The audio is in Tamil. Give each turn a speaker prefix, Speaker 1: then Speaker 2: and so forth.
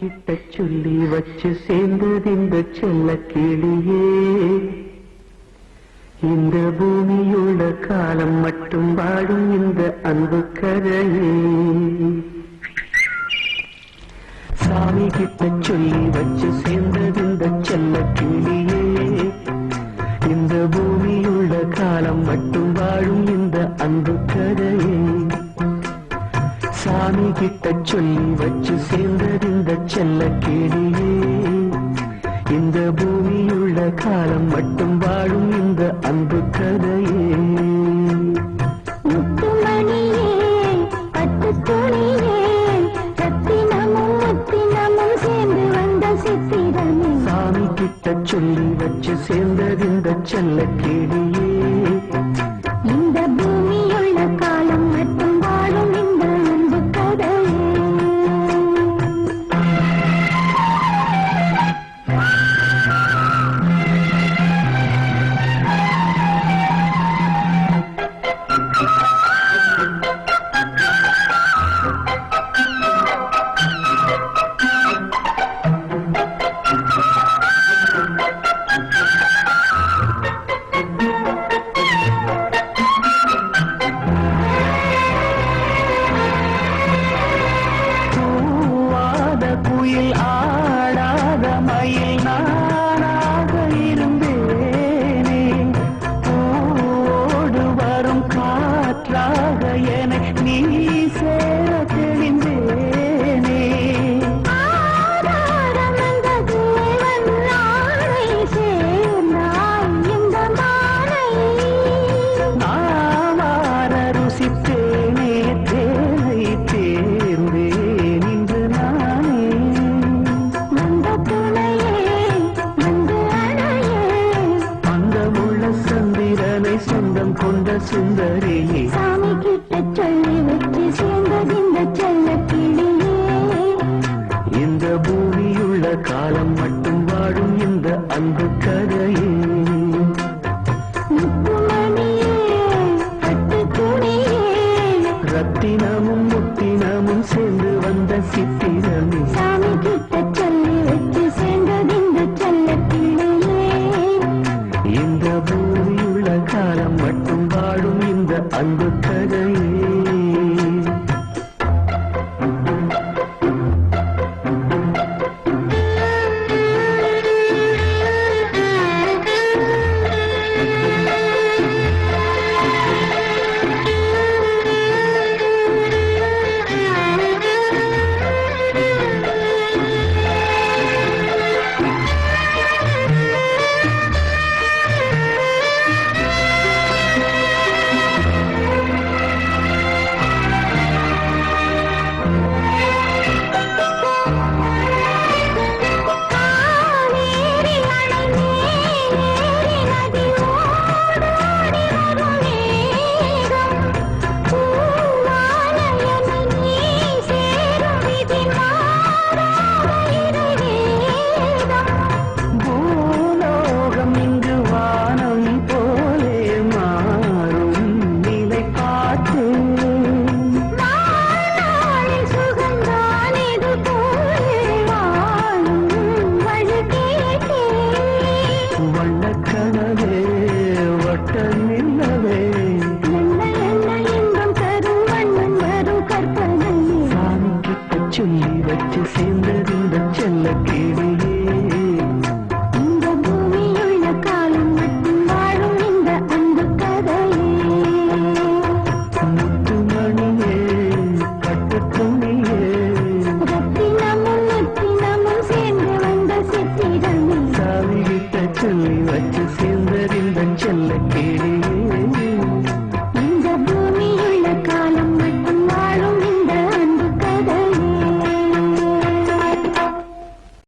Speaker 1: கிட்ட சொல்லி வச்சு சேர்ந்தது இந்த செல்ல கிளியே. இந்த பூமியுள்ள காலம் மட்டும் வாழும் இந்த அன்பு கதையே. சாமி கிட்ட சொல்லி வச்சு சேர்ந்தது இந்த செல்ல கிளியே. இந்த பூமியுள்ள காலம் மட்டும் வாழும் இந்த அன்பு கதையே. சாமி கிட்ட சொல்லி வச்சு சேர்ந்தது இந்த செல்ல கிளியே. இந்த பூமியுள்ள காலம் மட்டும் வாழும் இந்த அன்பு கதையே.
Speaker 2: முத்துமணியே பட்டு துணியே ரத்தினமும் முத்தினமும் சேர்ந்து வந்த சித்திரமே.
Speaker 1: சாமி கிட்ட சொல்லி வச்சு சேர்ந்தது இந்த செல்ல கிளியே.
Speaker 2: இந்த பூமியுள்ள காலம் மட்டும் வாழும் இந்த அன்பு கதையே.
Speaker 1: குயில் ஆடாத மயில் நானாக இருந்தேனே. பூவோடு வரும் காற்றாக என நீ சேர தெளிந்தேனே.
Speaker 2: ஆதாரம் அந்த தேவன் நாளை சேர்ந்தாய் இந்த மாலை.
Speaker 1: நாவார ருசித்தேனே தேனை தேர்ந்தேன் இன்று நானே.
Speaker 2: வந்த துணையே வந்து அணையே
Speaker 1: அங்கமுள்ள சந்திரனை சொந்தம் கொண்ட சுந்தரியே.
Speaker 2: சாமி கிட்ட சொல்லி வச்சு சேர்ந்தது இந்த செல்ல கிளியே.
Speaker 1: இந்த பூமியுள்ள காலம்